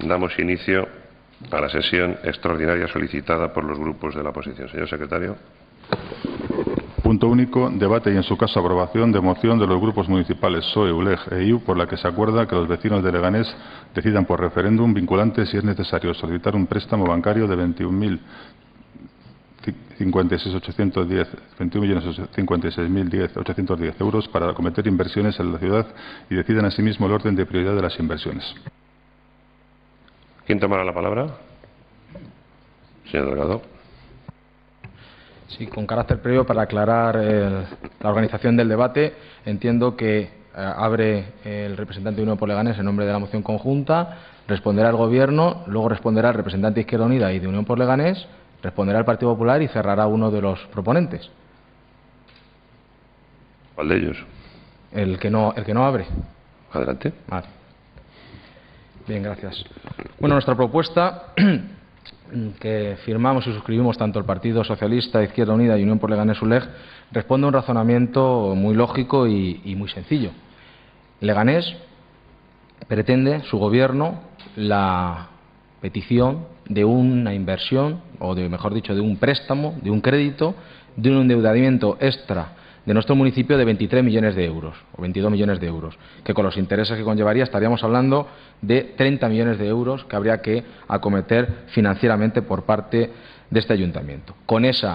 Damos inicio a la sesión extraordinaria solicitada por los grupos de la oposición. Señor secretario. Punto único. Debate y, en su caso, aprobación de moción de los grupos municipales PSOE, ULEG e IU, por la que se acuerda que los vecinos de Leganés decidan por referéndum vinculante si es necesario solicitar un préstamo bancario de 21.056.810 euros para acometer inversiones en la ciudad y decidan asimismo el orden de prioridad de las inversiones. ¿Quién tomará la palabra? Señor Delgado. Sí, con carácter previo para aclarar la organización del debate. Entiendo que abre el representante de Unión por Leganés en nombre de la moción conjunta, responderá el Gobierno, luego responderá el representante de Izquierda Unida y de Unión por Leganés, responderá el Partido Popular y cerrará uno de los proponentes. ¿Cuál de ellos? El que no abre. Adelante. Vale. Bien, gracias. Bueno, nuestra propuesta, que firmamos y suscribimos tanto el Partido Socialista, Izquierda Unida y Unión por Leganés ULEG, responde a un razonamiento muy lógico y muy sencillo. Leganés pretende, su Gobierno, la petición de una inversión, o mejor dicho, de un préstamo, de un crédito, de un endeudamiento extra de nuestro municipio de 23 millones de euros, o 22 millones de euros, que con los intereses que conllevaría estaríamos hablando de 30 millones de euros que habría que acometer financieramente por parte de este ayuntamiento. Con ese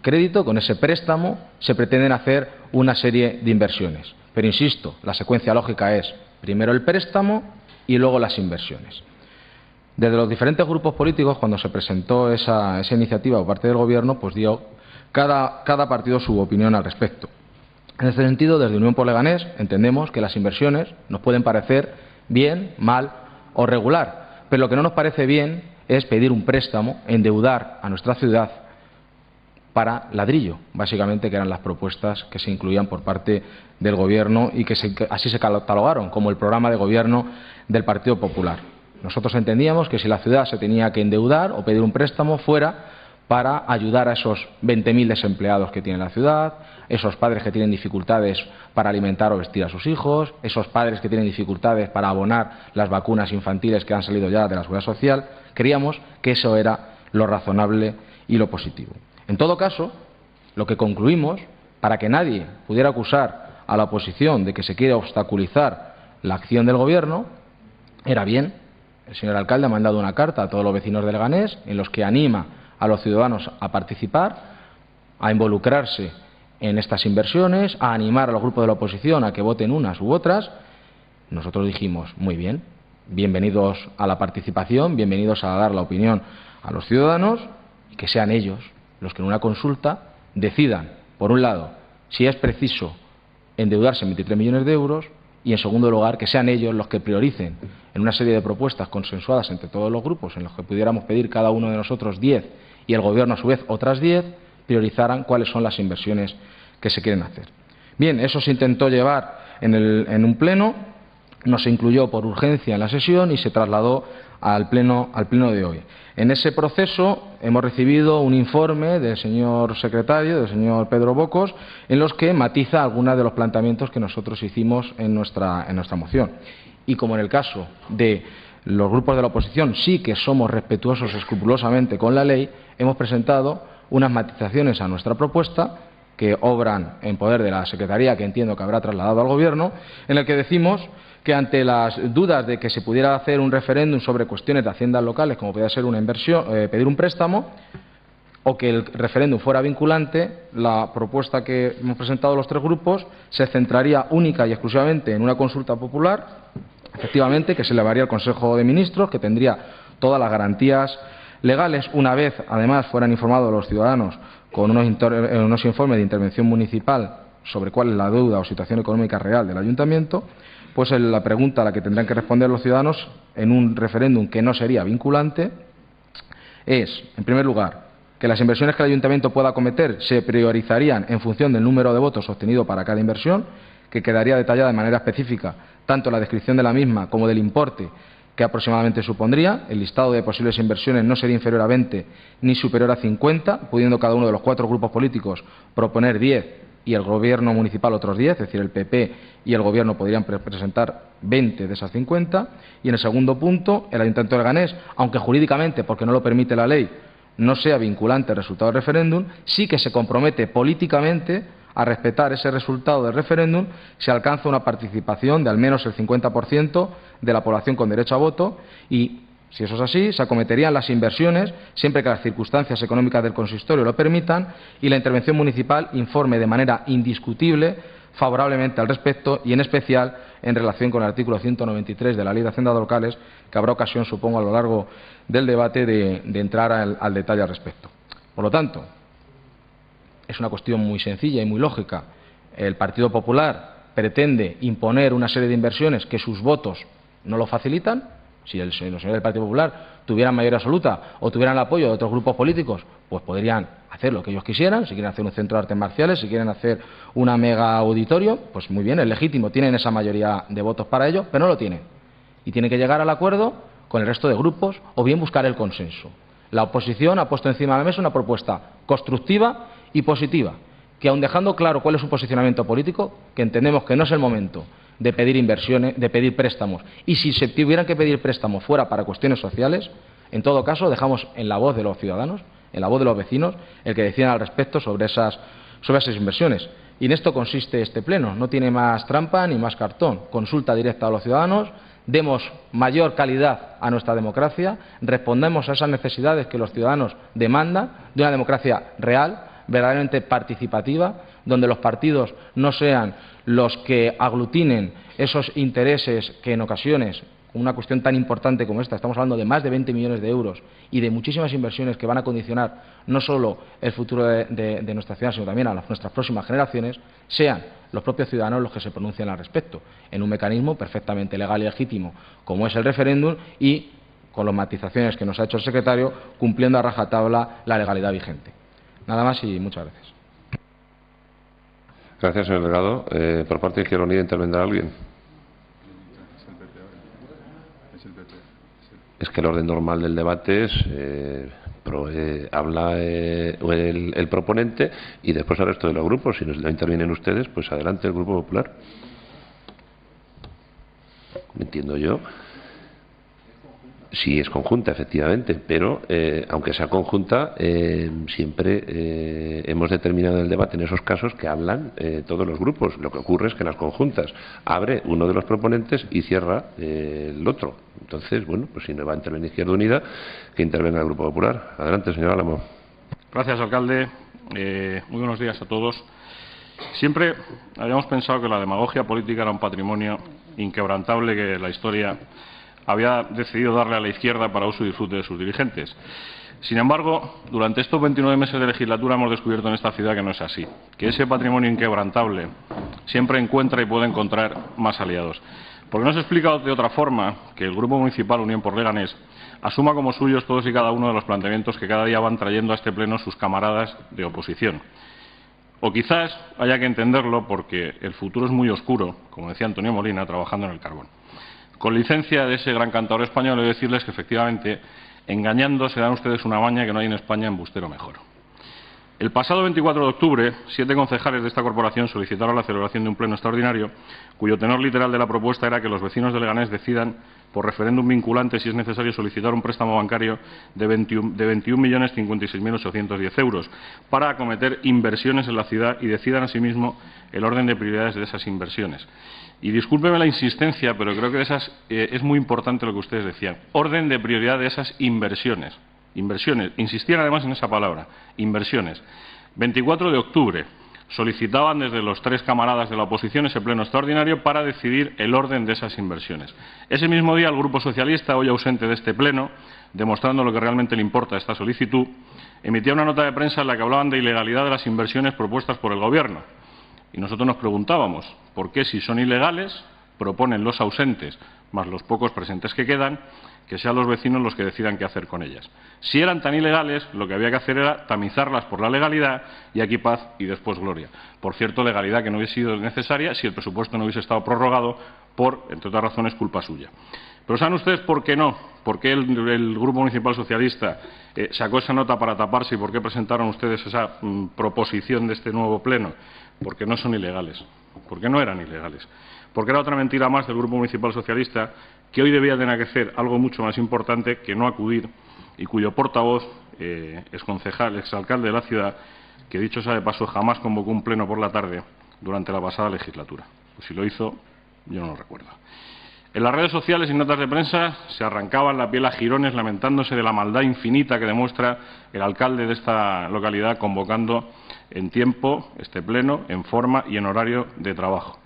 crédito, con ese préstamo, se pretenden hacer una serie de inversiones. Pero insisto, la secuencia lógica es primero el préstamo y luego las inversiones. Desde los diferentes grupos políticos, cuando se presentó esa iniciativa por parte del Gobierno, pues dio cada partido su opinión al respecto. En este sentido, desde Unión por Leganés entendemos que las inversiones nos pueden parecer bien, mal o regular, pero lo que no nos parece bien es pedir un préstamo, endeudar a nuestra ciudad para ladrillo, básicamente, que eran las propuestas que se incluían por parte del Gobierno y que así se catalogaron como el programa de Gobierno del Partido Popular. Nosotros entendíamos que si la ciudad se tenía que endeudar o pedir un préstamo fuera para ayudar a esos 20.000 desempleados que tiene la ciudad, esos padres que tienen dificultades para alimentar o vestir a sus hijos, esos padres que tienen dificultades para abonar las vacunas infantiles que han salido ya de la Seguridad Social. Creíamos que eso era lo razonable y lo positivo. En todo caso, lo que concluimos, para que nadie pudiera acusar a la oposición de que se quiere obstaculizar la acción del Gobierno, era bien. El señor alcalde ha mandado una carta a todos los vecinos de Leganés en los que anima a los ciudadanos a participar, a involucrarse en estas inversiones, a animar a los grupos de la oposición a que voten unas u otras. Nosotros dijimos, muy bien, bienvenidos a la participación, bienvenidos a dar la opinión a los ciudadanos, y que sean ellos los que en una consulta decidan, por un lado, si es preciso endeudarse en 23 millones de euros, y en segundo lugar, que sean ellos los que prioricen en una serie de propuestas consensuadas entre todos los grupos, en los que pudiéramos pedir cada uno de nosotros 10 y el Gobierno a su vez otras 10, priorizaran cuáles son las inversiones que se quieren hacer. Bien, eso se intentó llevar en un pleno, no se incluyó por urgencia en la sesión y se trasladó al pleno de hoy. En ese proceso hemos recibido un informe del señor secretario, del señor Pedro Bocos, en los que matiza algunos de los planteamientos que nosotros hicimos en nuestra moción. Y como en el caso de los grupos de la oposición sí que somos respetuosos escrupulosamente con la ley, hemos presentado unas matizaciones a nuestra propuesta que obran en poder de la Secretaría, que entiendo que habrá trasladado al Gobierno, en el que decimos que ante las dudas de que se pudiera hacer un referéndum sobre cuestiones de haciendas locales, como podría ser una inversión, pedir un préstamo, o que el referéndum fuera vinculante, la propuesta que hemos presentado los tres grupos se centraría única y exclusivamente en una consulta popular, efectivamente, que se elevaría al Consejo de Ministros, que tendría todas las garantías legales, una vez, además, fueran informados los ciudadanos con unos informes de intervención municipal sobre cuál es la deuda o situación económica real del ayuntamiento. Pues la pregunta a la que tendrán que responder los ciudadanos en un referéndum que no sería vinculante es, en primer lugar, que las inversiones que el ayuntamiento pueda acometer se priorizarían en función del número de votos obtenido para cada inversión, que quedaría detallada de manera específica tanto la descripción de la misma como del importe que aproximadamente supondría. El listado de posibles inversiones no sería inferior a 20 ni superior a 50, pudiendo cada uno de los 4 grupos políticos proponer 10 y el Gobierno municipal otros 10, es decir, el PP y el Gobierno podrían presentar 20 de esas 50. Y en el segundo punto, el Ayuntamiento de Leganés, aunque jurídicamente, porque no lo permite la ley, no sea vinculante el resultado del referéndum, sí que se compromete políticamente a respetar ese resultado del referéndum si alcanza una participación de al menos el 50% de la población con derecho a voto y, si eso es así, se acometerían las inversiones siempre que las circunstancias económicas del consistorio lo permitan y la intervención municipal informe de manera indiscutible favorablemente al respecto y, en especial, en relación con el artículo 193 de la Ley de Haciendas Locales, que habrá ocasión, supongo, a lo largo del debate de entrar al detalle al respecto. Por lo tanto, es una cuestión muy sencilla y muy lógica. El Partido Popular pretende imponer una serie de inversiones que sus votos no lo facilitan. Si los señores del Partido Popular tuvieran mayoría absoluta o tuvieran el apoyo de otros grupos políticos, pues podrían hacer lo que ellos quisieran. Si quieren hacer un centro de artes marciales, si quieren hacer una mega auditorio, pues muy bien, es legítimo, tienen esa mayoría de votos para ello, pero no lo tienen. Y tienen que llegar al acuerdo con el resto de grupos o bien buscar el consenso. La oposición ha puesto encima de la mesa una propuesta constructiva y positiva, que aun dejando claro cuál es su posicionamiento político, que entendemos que no es el momento de pedir inversiones, de pedir préstamos, y si se tuvieran que pedir préstamos fuera para cuestiones sociales, en todo caso dejamos en la voz de los ciudadanos, en la voz de los vecinos, el que decidan al respecto sobre esas inversiones. Y en esto consiste este pleno, no tiene más trampa ni más cartón, consulta directa a los ciudadanos, demos mayor calidad a nuestra democracia, respondemos a esas necesidades que los ciudadanos demandan de una democracia real, verdaderamente participativa, donde los partidos no sean los que aglutinen esos intereses que en ocasiones, con una cuestión tan importante como esta, estamos hablando de más de 20 millones de euros y de muchísimas inversiones que van a condicionar no solo el futuro de nuestra ciudad, sino también a nuestras próximas generaciones, sean los propios ciudadanos los que se pronuncien al respecto, en un mecanismo perfectamente legal y legítimo como es el referéndum y, con las matizaciones que nos ha hecho el secretario, cumpliendo a rajatabla la legalidad vigente. Nada más y muchas gracias. Gracias, señor delegado. Por parte de Izquierda Unida, ¿intervendrá alguien? Es que el orden normal del debate es habla el proponente y después el resto de los grupos. Si no intervienen ustedes, pues adelante el Grupo Popular. Entiendo yo. Sí, es conjunta, efectivamente, pero aunque sea conjunta, siempre hemos determinado en el debate en esos casos que hablan todos los grupos. Lo que ocurre es que en las conjuntas abre uno de los proponentes y cierra el otro. Entonces, bueno, pues si no va a intervenir Izquierda Unida, que intervenga el Grupo Popular. Adelante, señor Álamo. Gracias, alcalde. Muy buenos días a todos. Siempre habíamos pensado que la demagogia política era un patrimonio inquebrantable que la historia había decidido darle a la izquierda para uso y disfrute de sus dirigentes. Sin embargo, durante estos 29 meses de legislatura hemos descubierto en esta ciudad que no es así, que ese patrimonio inquebrantable siempre encuentra y puede encontrar más aliados. Porque no se explica de otra forma que el Grupo Municipal Unión por Leganés asuma como suyos todos y cada uno de los planteamientos que cada día van trayendo a este pleno sus camaradas de oposición. O quizás haya que entenderlo porque el futuro es muy oscuro, como decía Antonio Molina, trabajando en el carbón. Con licencia de ese gran cantador español, he de decirles que, efectivamente, engañando se dan ustedes una maña que no hay en España embustero mejor. El pasado 24 de octubre, 7 concejales de esta corporación solicitaron la celebración de un pleno extraordinario, cuyo tenor literal de la propuesta era que los vecinos de Leganés decidan, por referéndum vinculante, si es necesario solicitar un préstamo bancario de 21.056.810 euros para acometer inversiones en la ciudad y decidan asimismo el orden de prioridades de esas inversiones. Y discúlpeme la insistencia, pero creo que es muy importante lo que ustedes decían. Orden de prioridad de esas inversiones. Inversiones. Insistían además en esa palabra. Inversiones. 24 de octubre. Solicitaban desde los 3 camaradas de la oposición ese pleno extraordinario para decidir el orden de esas inversiones. Ese mismo día el Grupo Socialista, hoy ausente de este pleno, demostrando lo que realmente le importa a esta solicitud, emitía una nota de prensa en la que hablaban de ilegalidad de las inversiones propuestas por el Gobierno. Y nosotros nos preguntábamos por qué, si son ilegales, proponen los ausentes, más los pocos presentes que quedan, que sean los vecinos los que decidan qué hacer con ellas. Si eran tan ilegales, lo que había que hacer era tamizarlas por la legalidad y aquí paz y después gloria. Por cierto, legalidad que no hubiese sido necesaria si el presupuesto no hubiese estado prorrogado por, entre otras razones, culpa suya. Pero ¿saben ustedes por qué no? ¿Por qué el Grupo Municipal Socialista sacó esa nota para taparse y por qué presentaron ustedes esa proposición de este nuevo pleno? porque no son ilegales, porque no eran ilegales, porque era otra mentira más del Grupo Municipal Socialista, que hoy debía tener que hacer algo mucho más importante que no acudir, y cuyo portavoz, exconcejal, exalcalde de la ciudad, que dicho sea de paso, jamás convocó un pleno por la tarde durante la pasada legislatura. Pues si lo hizo, yo no lo recuerdo. En las redes sociales y notas de prensa se arrancaban la piel a jirones lamentándose de la maldad infinita que demuestra el alcalde de esta localidad convocando en tiempo este pleno, en forma y en horario de trabajo.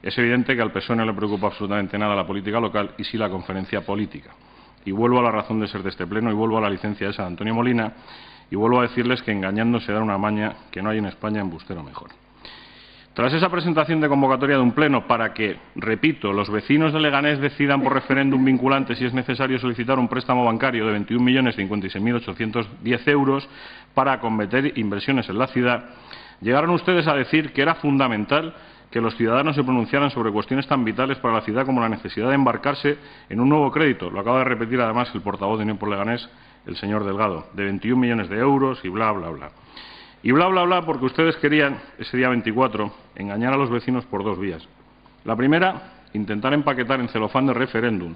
Es evidente que al PSOE no le preocupa absolutamente nada la política local y sí la conferencia política. Y vuelvo a la razón de ser de este pleno y vuelvo a la licencia de San Antonio Molina y vuelvo a decirles que engañando se da una maña que no hay en España embustero mejor. Tras esa presentación de convocatoria de un pleno para que, repito, los vecinos de Leganés decidan por referéndum vinculante si es necesario solicitar un préstamo bancario de 21.056.810 euros para acometer inversiones en la ciudad, llegaron ustedes a decir que era fundamental que los ciudadanos se pronunciaran sobre cuestiones tan vitales para la ciudad como la necesidad de embarcarse en un nuevo crédito. Lo acaba de repetir además el portavoz de Unión por Leganés, el señor Delgado, de 21 millones de euros y bla, bla, bla. Y bla, bla, bla, porque ustedes querían, ese día 24, engañar a los vecinos por dos vías. La primera, intentar empaquetar en celofán de referéndum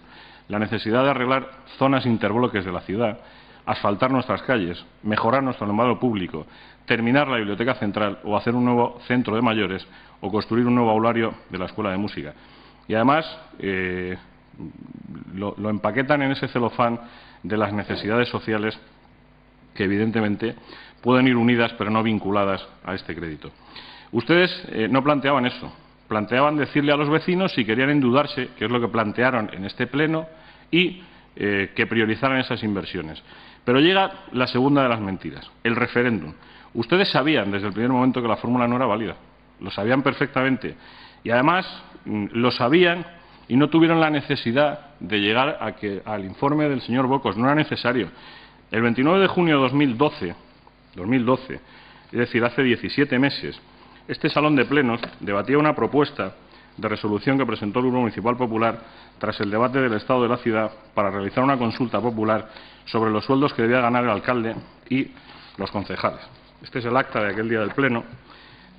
la necesidad de arreglar zonas interbloques de la ciudad, asfaltar nuestras calles, mejorar nuestro alumbrado público, terminar la biblioteca central o hacer un nuevo centro de mayores o construir un nuevo aulario de la Escuela de Música. Y además lo empaquetan en ese celofán de las necesidades sociales que evidentemente pueden ir unidas pero no vinculadas a este crédito. Ustedes no planteaban eso, planteaban decirle a los vecinos si querían endeudarse, que es lo que plantearon en este pleno, y que priorizaran esas inversiones. Pero llega la segunda de las mentiras, el referéndum. Ustedes sabían desde el primer momento que la fórmula no era válida, lo sabían perfectamente, y además lo sabían y no tuvieron la necesidad de llegar a que al informe del señor Bocos, no era necesario. El 29 de junio de 2012, es decir, hace 17 meses, este salón de plenos debatía una propuesta de resolución que presentó el Grupo Municipal Popular tras el debate del Estado de la ciudad para realizar una consulta popular sobre los sueldos que debía ganar el alcalde y los concejales. Este es el acta de aquel día del pleno.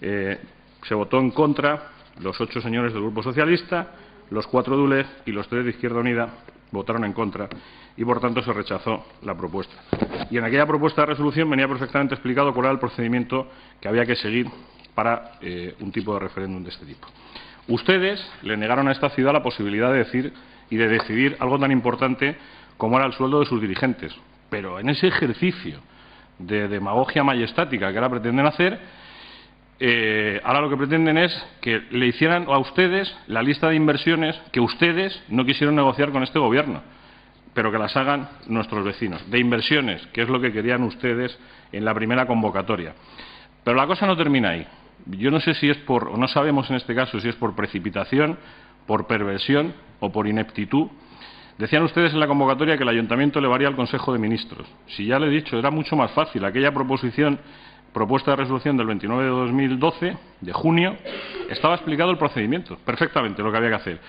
Se votó en contra los 8 señores del Grupo Socialista, los 4 de ULEG y los 3 de Izquierda Unida votaron en contra y, por tanto, se rechazó la propuesta. Y en aquella propuesta de resolución venía perfectamente explicado cuál era el procedimiento que había que seguir para un tipo de referéndum de este tipo. Ustedes le negaron a esta ciudad la posibilidad de decir y de decidir algo tan importante como era el sueldo de sus dirigentes. Pero en ese ejercicio de demagogia majestática que ahora pretenden hacer, ahora lo que pretenden es que le hicieran a ustedes la lista de inversiones que ustedes no quisieron negociar con este gobierno, pero que las hagan nuestros vecinos, de inversiones, que es lo que querían ustedes en la primera convocatoria. Pero la cosa no termina ahí. Yo no sé si es por, o no sabemos en este caso si es por precipitación, por perversión o por ineptitud. Decían ustedes en la convocatoria que el Ayuntamiento elevaría al Consejo de Ministros. Si ya le he dicho, era mucho más fácil. Aquella propuesta de resolución del 29 de 2012, de junio, estaba explicado el procedimiento, perfectamente lo que había que hacer.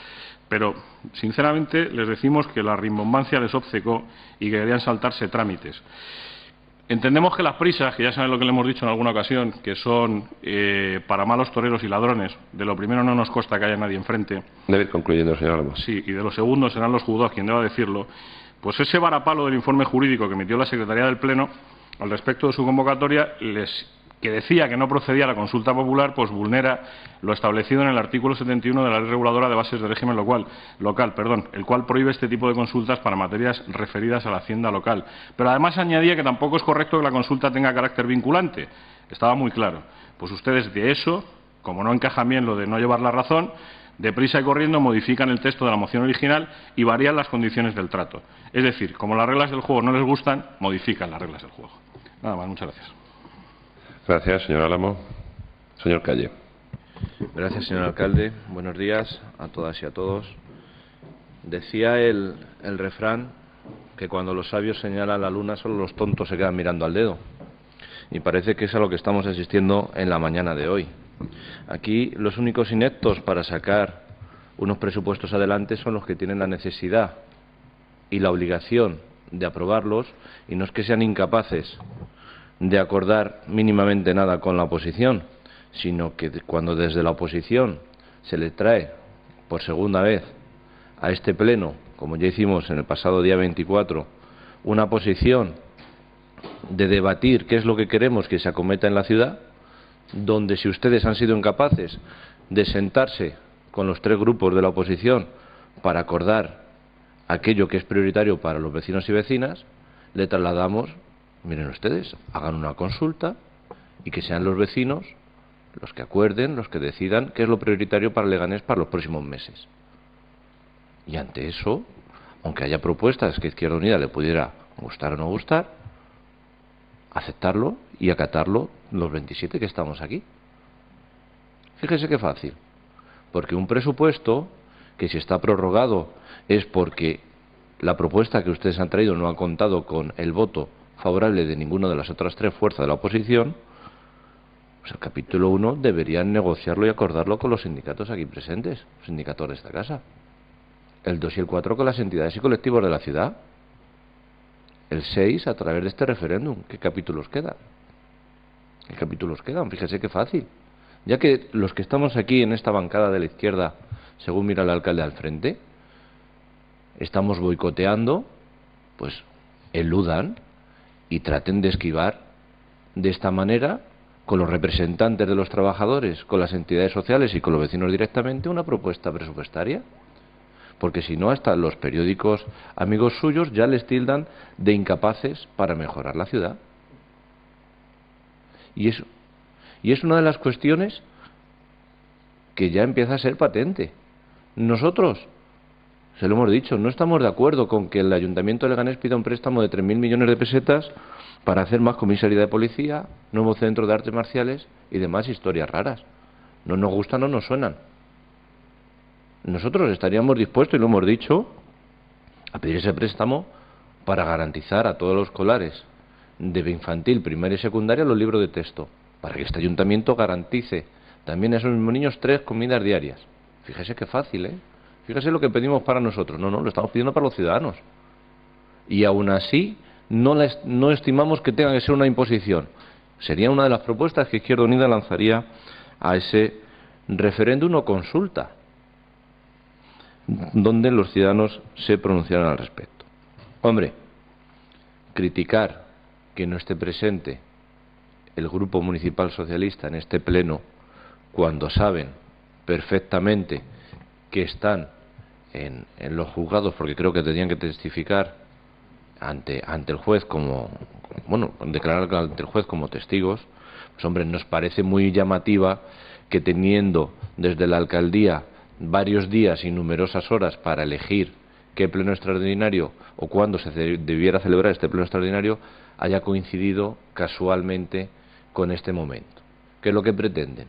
Pero, sinceramente, les decimos que la rimbombancia les obcecó y que querían saltarse trámites. Entendemos que las prisas, que ya saben lo que le hemos dicho en alguna ocasión, que son para malos toreros y ladrones, de lo primero no nos consta que haya nadie enfrente. Debe ir concluyendo, señor Álamo. Sí, y de lo segundo serán los juzgados quien deba decirlo. Pues ese varapalo del informe jurídico que emitió la Secretaría del Pleno al respecto de su convocatoria, que decía que no procedía a la consulta popular, pues vulnera lo establecido en el artículo 71 de la Ley Reguladora de Bases de Régimen Local, el cual prohíbe este tipo de consultas para materias referidas a la hacienda local. Pero además añadía que tampoco es correcto que la consulta tenga carácter vinculante. Estaba muy claro. Pues ustedes de eso, como no encajan bien lo de no llevar la razón, deprisa y corriendo modifican el texto de la moción original y varían las condiciones del trato. Es decir, como las reglas del juego no les gustan, modifican las reglas del juego. Nada más, muchas gracias. Gracias, señor Álamo. Señor Calle. Gracias, señor alcalde. Buenos días a todas y a todos. Decía el refrán que cuando los sabios señalan la luna, solo los tontos se quedan mirando al dedo. Y parece que es a lo que estamos asistiendo en la mañana de hoy. Aquí los únicos ineptos para sacar unos presupuestos adelante son los que tienen la necesidad y la obligación de aprobarlos, y no es que sean incapaces de acordar mínimamente nada con la oposición, sino que cuando desde la oposición se le trae por segunda vez a este pleno, como ya hicimos en el pasado día 24, una posición de debatir qué es lo que queremos que se acometa en la ciudad, donde si ustedes han sido incapaces de sentarse con los 3 grupos de la oposición para acordar aquello que es prioritario para los vecinos y vecinas, le trasladamos, miren ustedes, hagan una consulta y que sean los vecinos los que acuerden, los que decidan qué es lo prioritario para Leganés para los próximos meses. Y ante eso, aunque haya propuestas que Izquierda Unida le pudiera gustar o no gustar, aceptarlo y acatarlo los 27 que estamos aquí. Fíjese qué fácil, porque un presupuesto que si está prorrogado es porque la propuesta que ustedes han traído no ha contado con el voto favorable de ninguna de las otras 3 fuerzas de la oposición, pues el capítulo 1 deberían negociarlo y acordarlo con los sindicatos aquí presentes, los sindicatos de esta casa. El 2 y el 4 con las entidades y colectivos de la ciudad. El 6 a través de este referéndum. ¿Qué capítulos quedan? ¿Qué capítulos quedan? Fíjese qué fácil. Ya que los que estamos aquí en esta bancada de la izquierda, según mira el alcalde al frente, estamos boicoteando, pues eludan y traten de esquivar de esta manera, con los representantes de los trabajadores, con las entidades sociales y con los vecinos directamente, una propuesta presupuestaria. Porque si no, hasta los periódicos amigos suyos ya les tildan de incapaces para mejorar la ciudad. Y es una de las cuestiones que ya empieza a ser patente. Nosotros, se lo hemos dicho, no estamos de acuerdo con que el Ayuntamiento de Leganés pida un préstamo de 3.000 millones de pesetas para hacer más comisaría de policía, nuevo centro de artes marciales y demás historias raras. No nos gustan, no nos suenan. Nosotros estaríamos dispuestos, y lo hemos dicho, a pedir ese préstamo para garantizar a todos los escolares de infantil, primaria y secundaria los libros de texto, para que este ayuntamiento garantice también a esos mismos niños 3 comidas diarias. Fíjese qué fácil, ¿eh? Fíjese lo que pedimos para nosotros. No, lo estamos pidiendo para los ciudadanos. Y aún así no estimamos que tenga que ser una imposición. Sería una de las propuestas que Izquierda Unida lanzaría a ese referéndum o consulta, donde los ciudadanos se pronunciaran al respecto. Hombre, criticar que no esté presente el Grupo Municipal Socialista en este pleno cuando saben perfectamente que están en los juzgados, porque creo que tendrían que testificar ante el juez declarar ante el juez como testigos, pues hombre, nos parece muy llamativa que teniendo desde la alcaldía varios días y numerosas horas para elegir qué pleno extraordinario o cuándo se debiera celebrar este pleno extraordinario, haya coincidido casualmente con este momento. ¿Qué es lo que pretenden?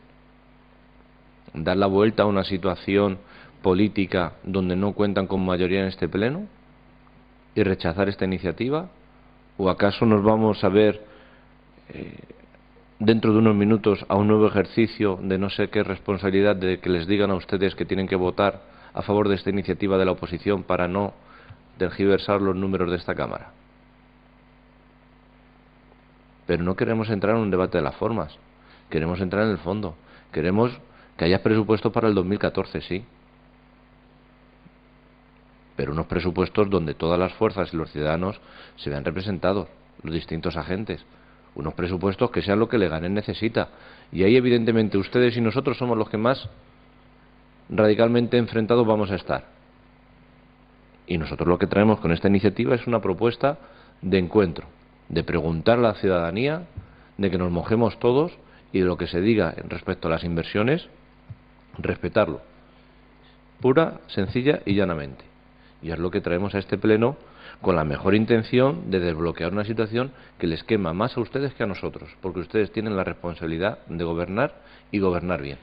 ¿Dar la vuelta a una situación política donde no cuentan con mayoría en este pleno y rechazar esta iniciativa? ¿O acaso nos vamos a ver dentro de unos minutos a un nuevo ejercicio de no sé qué responsabilidad de que les digan a ustedes que tienen que votar a favor de esta iniciativa de la oposición para no tergiversar los números de esta Cámara? Pero no queremos entrar en un debate de las formas, queremos entrar en el fondo. Queremos que haya presupuesto para el 2014, sí, pero unos presupuestos donde todas las fuerzas y los ciudadanos se vean representados, los distintos agentes. Unos presupuestos que sean lo que Leganés necesita. Y ahí, evidentemente, ustedes y nosotros somos los que más radicalmente enfrentados vamos a estar. Y nosotros lo que traemos con esta iniciativa es una propuesta de encuentro, de preguntar a la ciudadanía, de que nos mojemos todos y de lo que se diga respecto a las inversiones, respetarlo. Pura, sencilla y llanamente. Y es lo que traemos a este pleno con la mejor intención de desbloquear una situación que les quema más a ustedes que a nosotros, porque ustedes tienen la responsabilidad de gobernar y gobernar bien.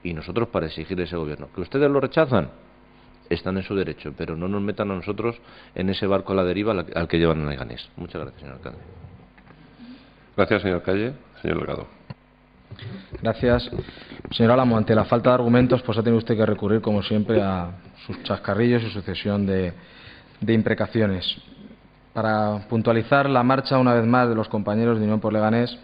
Y nosotros para exigir ese gobierno. Que ustedes lo rechazan, están en su derecho, pero no nos metan a nosotros en ese barco a la deriva al que llevan a Leganés. Muchas gracias, señor alcalde. Gracias, señor Calle. Señor Delgado. Gracias. Señor Álamo, ante la falta de argumentos, pues ha tenido usted que recurrir, como siempre, a sus chascarrillos y sucesión de imprecaciones. Para puntualizar la marcha, una vez más, de los compañeros de Unión por Leganés,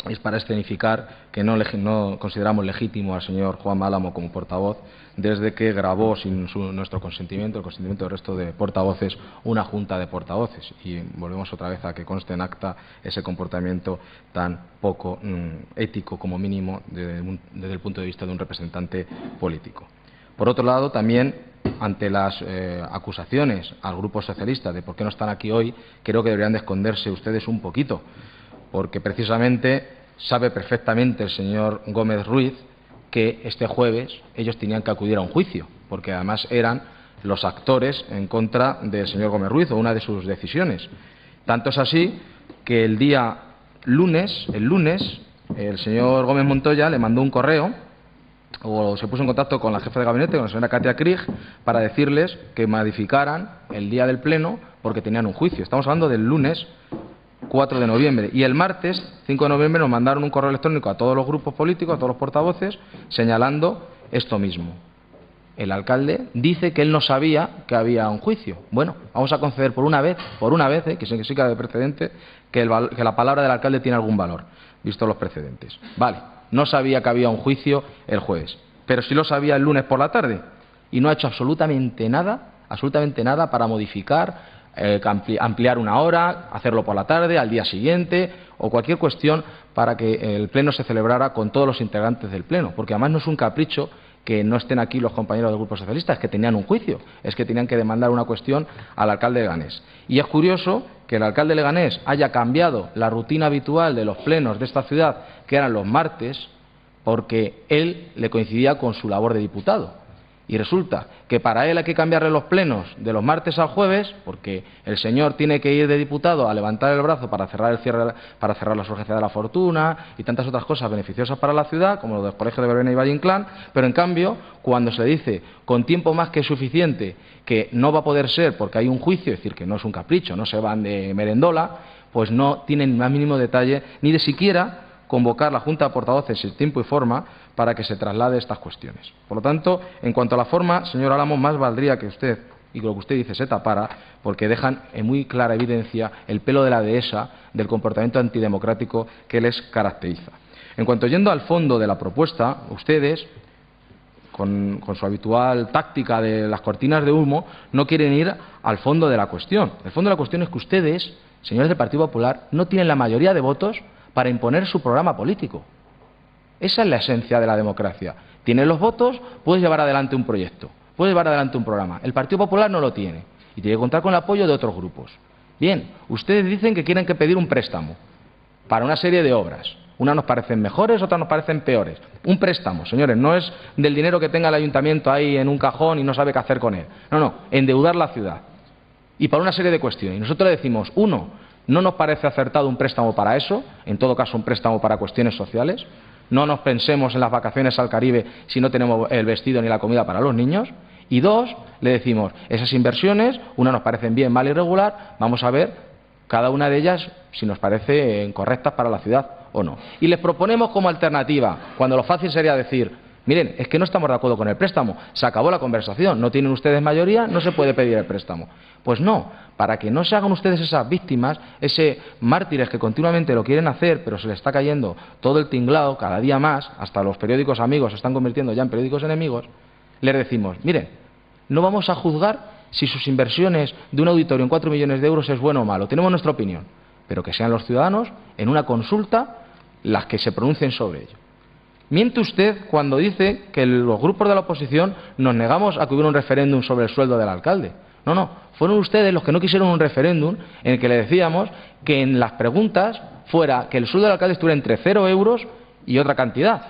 es para escenificar que no consideramos legítimo al señor Juanma Álamo como portavoz desde que grabó sin nuestro consentimiento, el consentimiento del resto de portavoces, una junta de portavoces. Y volvemos otra vez a que conste en acta ese comportamiento tan poco ético, como mínimo, desde el punto de vista de un representante político. Por otro lado, también, ante las acusaciones al Grupo Socialista de por qué no están aquí hoy, creo que deberían de esconderse ustedes un poquito, porque precisamente sabe perfectamente el señor Gómez Ruiz que este jueves ellos tenían que acudir a un juicio, porque además eran los actores en contra del señor Gómez Ruiz o una de sus decisiones. Tanto es así que el lunes, el señor Gómez Montoya le mandó un correo o se puso en contacto con la jefa de gabinete, con la señora Katia Krieg, para decirles que modificaran el día del pleno porque tenían un juicio. Estamos hablando del lunes 4 de noviembre. Y el martes 5 de noviembre nos mandaron un correo electrónico a todos los grupos políticos, a todos los portavoces, señalando esto mismo. El alcalde dice que él no sabía que había un juicio. Bueno, vamos a conceder por una vez, que sí que hay precedente, que la palabra del alcalde tiene algún valor, visto los precedentes. Vale, no sabía que había un juicio el jueves, pero sí lo sabía el lunes por la tarde y no ha hecho absolutamente nada para modificar, ampliar una hora, hacerlo por la tarde, al día siguiente o cualquier cuestión para que el pleno se celebrara con todos los integrantes del pleno, porque además no es un capricho que no estén aquí los compañeros del Grupo Socialista, es que tenían un juicio, es que tenían que demandar una cuestión al alcalde de Leganés. Y es curioso que el alcalde de Leganés haya cambiado la rutina habitual de los plenos de esta ciudad, que eran los martes, porque él le coincidía con su labor de diputado. Y resulta que para él hay que cambiarle los plenos de los martes al jueves, porque el señor tiene que ir de diputado a levantar el brazo para cerrar las urgencias de la fortuna y tantas otras cosas beneficiosas para la ciudad, como lo del Colegio de Verbena y Valle Inclán, pero en cambio, cuando se le dice con tiempo más que suficiente que no va a poder ser porque hay un juicio, es decir, que no es un capricho, no se van de merendola, pues no tienen ni más mínimo detalle ni de siquiera convocar la Junta de Portavoces en tiempo y forma para que se traslade estas cuestiones. Por lo tanto, en cuanto a la forma, señor Álamo, más valdría que usted y lo que usted dice se tapara, porque dejan en muy clara evidencia el pelo de la dehesa del comportamiento antidemocrático que les caracteriza. En cuanto yendo al fondo de la propuesta, ustedes, con su habitual táctica de las cortinas de humo, no quieren ir al fondo de la cuestión. El fondo de la cuestión es que ustedes, señores del Partido Popular, no tienen la mayoría de votos para imponer su programa político. Esa es la esencia de la democracia. Tienes los votos, puedes llevar adelante un proyecto, puedes llevar adelante un programa. El Partido Popular no lo tiene y tiene que contar con el apoyo de otros grupos. Bien, ustedes dicen que quieren pedir un préstamo para una serie de obras. Unas nos parecen mejores, otras nos parecen peores. Un préstamo, señores, no es del dinero que tenga el ayuntamiento ahí en un cajón y no sabe qué hacer con él. No, endeudar la ciudad. Y para una serie de cuestiones. Y nosotros le decimos, no nos parece acertado un préstamo para eso, en todo caso un préstamo para cuestiones sociales. No nos pensemos en las vacaciones al Caribe si no tenemos el vestido ni la comida para los niños. Y dos, le decimos, esas inversiones, unas nos parecen bien, mal y regular, vamos a ver cada una de ellas si nos parecen correctas para la ciudad o no. Y les proponemos como alternativa, cuando lo fácil sería decir, miren, es que no estamos de acuerdo con el préstamo, se acabó la conversación, no tienen ustedes mayoría, no se puede pedir el préstamo. Pues no, para que no se hagan ustedes esas víctimas, ese mártires que continuamente lo quieren hacer, pero se les está cayendo todo el tinglado cada día más, hasta los periódicos amigos se están convirtiendo ya en periódicos enemigos, les decimos, miren, no vamos a juzgar si sus inversiones de un auditorio en 4 millones de euros es bueno o malo, tenemos nuestra opinión, pero que sean los ciudadanos en una consulta las que se pronuncien sobre ello. Miente usted cuando dice que los grupos de la oposición nos negamos a que hubiera un referéndum sobre el sueldo del alcalde. No, fueron ustedes los que no quisieron un referéndum en el que le decíamos que en las preguntas fuera que el sueldo del alcalde estuviera entre 0 euros y otra cantidad.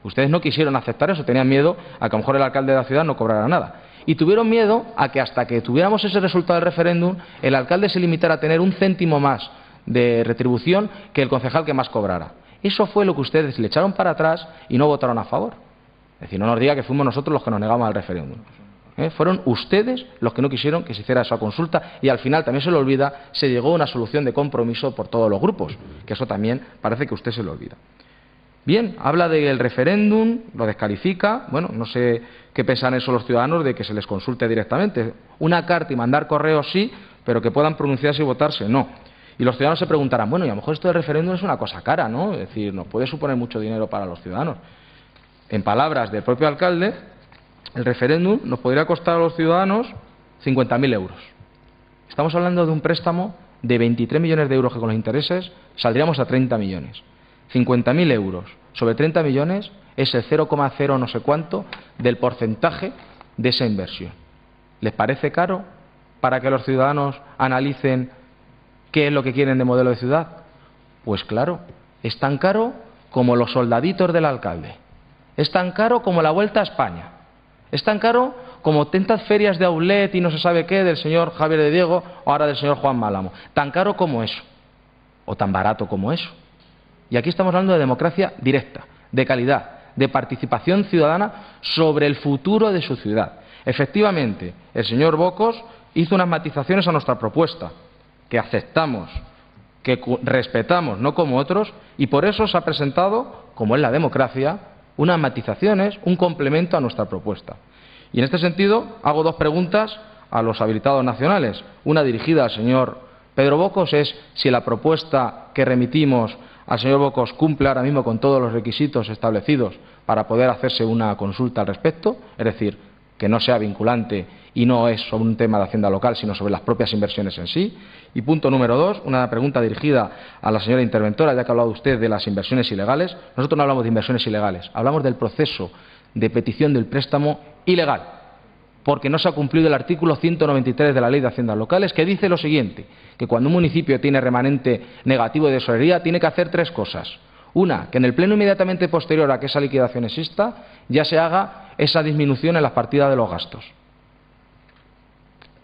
Ustedes no quisieron aceptar eso, tenían miedo a que a lo mejor el alcalde de la ciudad no cobrara nada. Y tuvieron miedo a que hasta que tuviéramos ese resultado del referéndum, el alcalde se limitara a tener un céntimo más de retribución que el concejal que más cobrara. Eso fue lo que ustedes le echaron para atrás y no votaron a favor. Es decir, no nos diga que fuimos nosotros los que nos negamos al referéndum. Fueron ustedes los que no quisieron que se hiciera esa consulta y al final, también se le olvida, se llegó a una solución de compromiso por todos los grupos, que eso también parece que usted se le olvida. Bien, habla del referéndum, lo descalifica, bueno, no sé qué piensan eso los ciudadanos de que se les consulte directamente. Una carta y mandar correos sí, pero que puedan pronunciarse y votarse no. Y los ciudadanos se preguntarán, bueno, y a lo mejor esto del referéndum es una cosa cara, ¿no? Es decir, nos puede suponer mucho dinero para los ciudadanos. En palabras del propio alcalde, el referéndum nos podría costar a los ciudadanos 50.000 euros. Estamos hablando de un préstamo de 23 millones de euros que con los intereses saldríamos a 30 millones. 50.000 euros sobre 30 millones es el 0,0 no sé cuánto del porcentaje de esa inversión. ¿Les parece caro para que los ciudadanos analicen qué es lo que quieren de modelo de ciudad? Pues claro, es tan caro como los soldaditos del alcalde. Es tan caro como la Vuelta a España. Es tan caro como tantas ferias de outlet y no se sabe qué del señor Javier de Diego o ahora del señor Juan Málamo. Tan caro como eso. O tan barato como eso. Y aquí estamos hablando de democracia directa, de calidad, de participación ciudadana sobre el futuro de su ciudad. Efectivamente, el señor Bocos hizo unas matizaciones a nuestra propuesta, que aceptamos, que respetamos, no como otros, y por eso se ha presentado, como es la democracia, unas matizaciones, un complemento a nuestra propuesta. Y en este sentido hago dos preguntas a los habilitados nacionales. Una dirigida al señor Pedro Bocos es si la propuesta que remitimos al señor Bocos cumple ahora mismo con todos los requisitos establecidos para poder hacerse una consulta al respecto, es decir, que no sea vinculante y no es sobre un tema de Hacienda local, sino sobre las propias inversiones en sí. Y punto número dos, una pregunta dirigida a la señora interventora, ya que ha hablado usted de las inversiones ilegales. Nosotros no hablamos de inversiones ilegales, hablamos del proceso de petición del préstamo ilegal, porque no se ha cumplido el artículo 193 de la Ley de Haciendas Locales, que dice lo siguiente, que cuando un municipio tiene remanente negativo de tesorería, tiene que hacer tres cosas. Una, que en el pleno inmediatamente posterior a que esa liquidación exista, ya se haga esa disminución en las partidas de los gastos.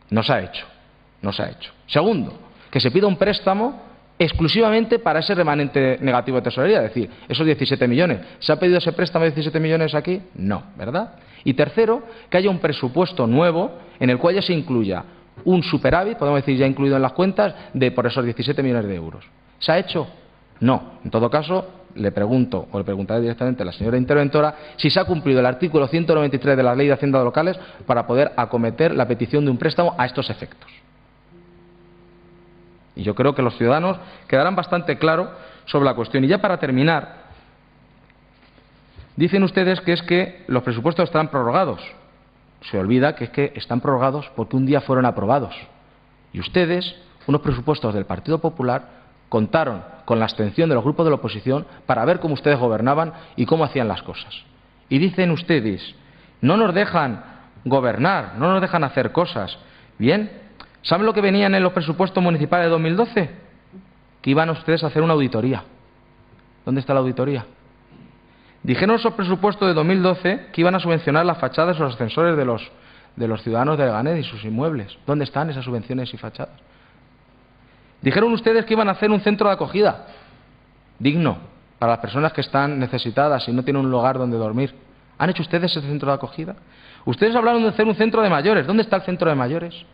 No se ha hecho, no se ha hecho. Segundo, que se pida un préstamo exclusivamente para ese remanente negativo de tesorería, es decir, esos 17 millones. ¿Se ha pedido ese préstamo de 17 millones aquí? No, ¿verdad? Y tercero, que haya un presupuesto nuevo en el cual ya se incluya un superávit, podemos decir ya incluido en las cuentas, de por esos 17 millones de euros. ¿Se ha hecho? No. En todo caso, le pregunto, o le preguntaré directamente a la señora interventora, si se ha cumplido el artículo 193 de la Ley de Haciendas Locales para poder acometer la petición de un préstamo a estos efectos. Y yo creo que los ciudadanos quedarán bastante claros sobre la cuestión. Y ya para terminar, dicen ustedes que es que los presupuestos están prorrogados. Se olvida que es que están prorrogados porque un día fueron aprobados. Y ustedes, unos presupuestos del Partido Popular, contaron con la abstención de los grupos de la oposición para ver cómo ustedes gobernaban y cómo hacían las cosas. Y dicen ustedes, no nos dejan gobernar, no nos dejan hacer cosas. Bien, ¿saben lo que venían en los presupuestos municipales de 2012? Que iban ustedes a hacer una auditoría. ¿Dónde está la auditoría? Dijeron esos presupuestos de 2012 que iban a subvencionar las fachadas o los ascensores de los ciudadanos de Leganés y sus inmuebles. ¿Dónde están esas subvenciones y fachadas? Dijeron ustedes que iban a hacer un centro de acogida digno para las personas que están necesitadas y no tienen un lugar donde dormir. ¿Han hecho ustedes ese centro de acogida? Ustedes hablaron de hacer un centro de mayores. ¿Dónde está el centro de mayores?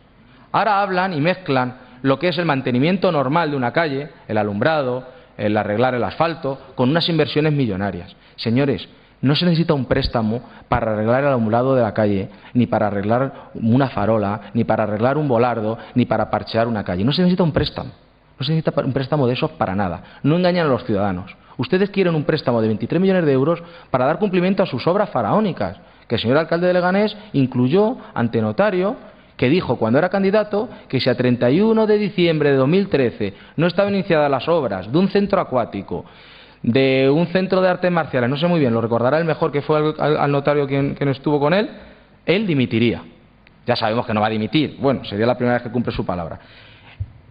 Ahora hablan y mezclan lo que es el mantenimiento normal de una calle, el alumbrado, el arreglar el asfalto, con unas inversiones millonarias. Señores, no se necesita un préstamo para arreglar el alumbrado de la calle, ni para arreglar una farola, ni para arreglar un volardo, ni para parchear una calle. No se necesita un préstamo. No se necesita un préstamo de esos para nada. No engañan a los ciudadanos. Ustedes quieren un préstamo de 23 millones de euros para dar cumplimiento a sus obras faraónicas, que el señor alcalde de Leganés incluyó ante notario, que dijo cuando era candidato que si a 31 de diciembre de 2013 no estaban iniciadas las obras de un centro acuático, de un centro de artes marciales, no sé muy bien, lo recordará el mejor que fue al notario quien estuvo con él dimitiría. Ya sabemos que no va a dimitir, bueno, sería la primera vez que cumple su palabra.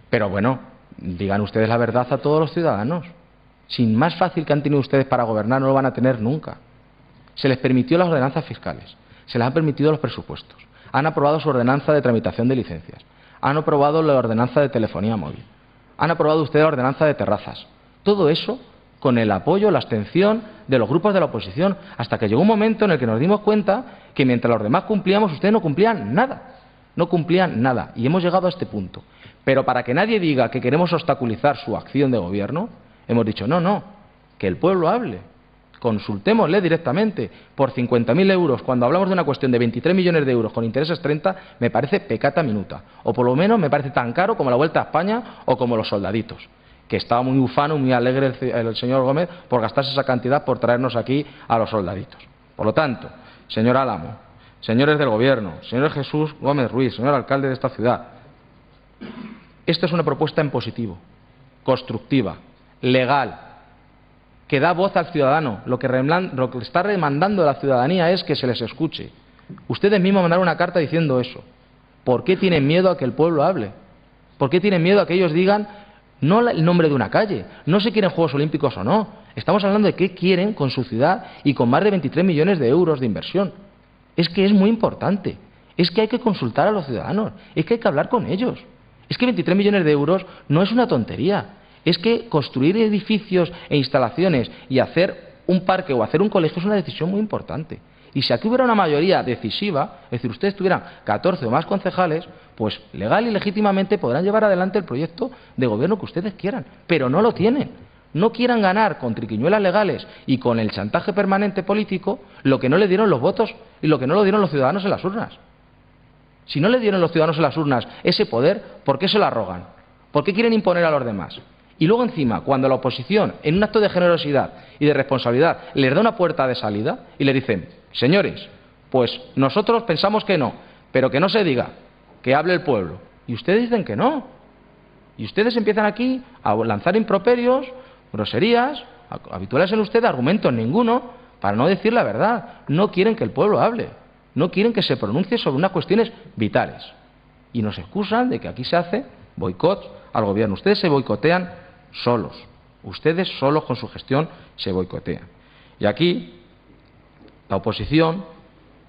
Pero bueno, digan ustedes la verdad a todos los ciudadanos. Sin más fácil que han tenido ustedes para gobernar, no lo van a tener nunca. Se les permitió las ordenanzas fiscales, se les han permitido los presupuestos, han aprobado su ordenanza de tramitación de licencias, han aprobado la ordenanza de telefonía móvil, han aprobado ustedes la ordenanza de terrazas. Todo eso con el apoyo, la abstención de los grupos de la oposición, hasta que llegó un momento en el que nos dimos cuenta que mientras los demás cumplíamos, ustedes no cumplían nada. No cumplían nada. Y hemos llegado a este punto. Pero para que nadie diga que queremos obstaculizar su acción de gobierno, hemos dicho, no, que el pueblo hable, Consultémosle directamente. Por 50.000 euros, cuando hablamos de una cuestión de 23 millones de euros con intereses 30, me parece peccata minuta. O por lo menos me parece tan caro como la Vuelta a España o como los soldaditos. Que estaba muy ufano, muy alegre el señor Gómez por gastarse esa cantidad por traernos aquí a los soldaditos. Por lo tanto, señor Álamo, señores del Gobierno, señor Jesús Gómez Ruiz, señor alcalde de esta ciudad, esta es una propuesta en positivo, constructiva, legal, que da voz al ciudadano. Lo que está demandando la ciudadanía es que se les escuche. Ustedes mismos mandaron una carta diciendo eso. ¿Por qué tienen miedo a que el pueblo hable? ¿Por qué tienen miedo a que ellos digan no el nombre de una calle, no si quieren Juegos Olímpicos o no? Estamos hablando de qué quieren con su ciudad y con más de 23 millones de euros de inversión. Es que es muy importante. Es que hay que consultar a los ciudadanos. Es que hay que hablar con ellos. Es que 23 millones de euros no es una tontería. Es que construir edificios e instalaciones y hacer un parque o hacer un colegio es una decisión muy importante. Y si aquí hubiera una mayoría decisiva, es decir, ustedes tuvieran 14 o más concejales, pues legal y legítimamente podrán llevar adelante el proyecto de gobierno que ustedes quieran. Pero no lo tienen. No quieran ganar con triquiñuelas legales y con el chantaje permanente político lo que no le dieron los votos y lo que no lo dieron los ciudadanos en las urnas. Si no le dieron los ciudadanos en las urnas ese poder, ¿por qué se lo arrogan? ¿Por qué quieren imponer a los demás? Y luego encima, cuando la oposición, en un acto de generosidad y de responsabilidad, les da una puerta de salida y le dicen, señores, pues nosotros pensamos que no, pero que no se diga, que hable el pueblo. Y ustedes dicen que no. Y ustedes empiezan aquí a lanzar improperios, groserías, habituales en ustedes, argumentos ninguno, para no decir la verdad. No quieren que el pueblo hable, no quieren que se pronuncie sobre unas cuestiones vitales. Y nos excusan de que aquí se hace boicot al gobierno. Ustedes se boicotean solos. Ustedes solos con su gestión se boicotean. Y aquí la oposición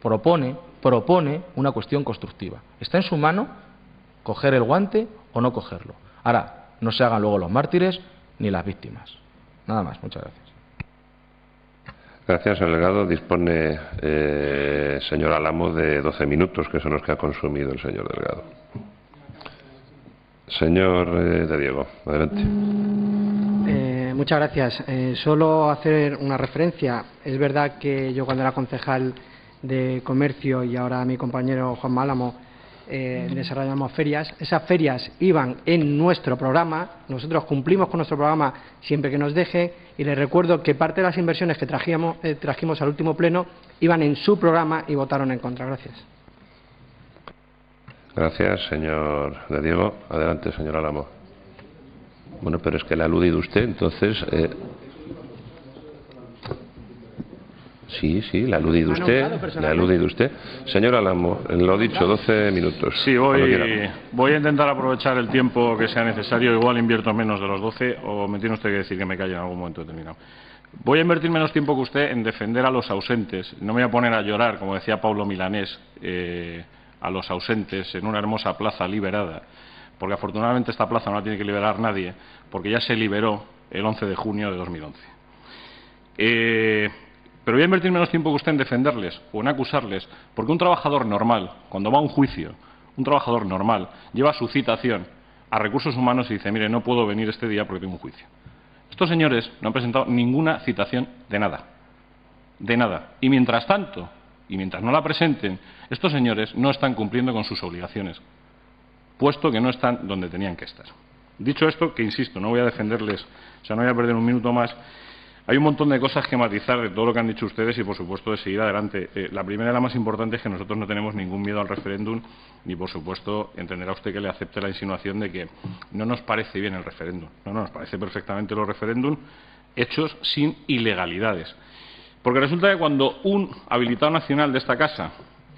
propone una cuestión constructiva. Está en su mano coger el guante o no cogerlo. Ahora, no se hagan luego los mártires ni las víctimas. Nada más. Muchas gracias. Gracias, señor delegado. Dispone, señor Álamo, de 12 minutos, que son los que ha consumido el señor delegado. Señor de Diego, adelante. Muchas gracias. Solo hacer una referencia. Es verdad que yo, cuando era concejal de Comercio y ahora mi compañero Juan Álamo, desarrollamos ferias. Esas ferias iban en nuestro programa. Nosotros cumplimos con nuestro programa siempre que nos deje. Y les recuerdo que parte de las inversiones que trajimos al último pleno iban en su programa y votaron en contra. Gracias. Gracias, señor de Diego. Adelante, señor Álamo. Bueno, pero es que le ha aludido usted, entonces... Sí, le ha aludido usted. Señor Álamo, lo dicho, 12 minutos. Sí, voy a intentar aprovechar el tiempo que sea necesario. Igual invierto menos de los 12, o me tiene usted que decir que me calle en algún momento determinado. Voy a invertir menos tiempo que usted en defender a los ausentes. No me voy a poner a llorar, como decía Pablo Milanés, a los ausentes en una hermosa plaza liberada, porque afortunadamente esta plaza no la tiene que liberar nadie, porque ya se liberó el 11 de junio de 2011. Pero voy a invertir menos tiempo que usted en defenderles o en acusarles, porque un trabajador normal, cuando va a un juicio, un trabajador normal lleva su citación a Recursos Humanos y dice, mire, no puedo venir este día porque tengo un juicio. Estos señores no han presentado ninguna citación de nada. De nada. Y mientras tanto, y mientras no la presenten, estos señores no están cumpliendo con sus obligaciones, puesto que no están donde tenían que estar. Dicho esto, que insisto, no voy a defenderles, o sea, no voy a perder un minuto más. Hay un montón de cosas que matizar de todo lo que han dicho ustedes y, por supuesto, de seguir adelante. La primera y la más importante es que nosotros no tenemos ningún miedo al referéndum, ni, por supuesto, entenderá usted que le acepte la insinuación de que no nos parece bien el referéndum. No, nos parece perfectamente los referéndum hechos sin ilegalidades. Porque resulta que cuando un habilitado nacional de esta casa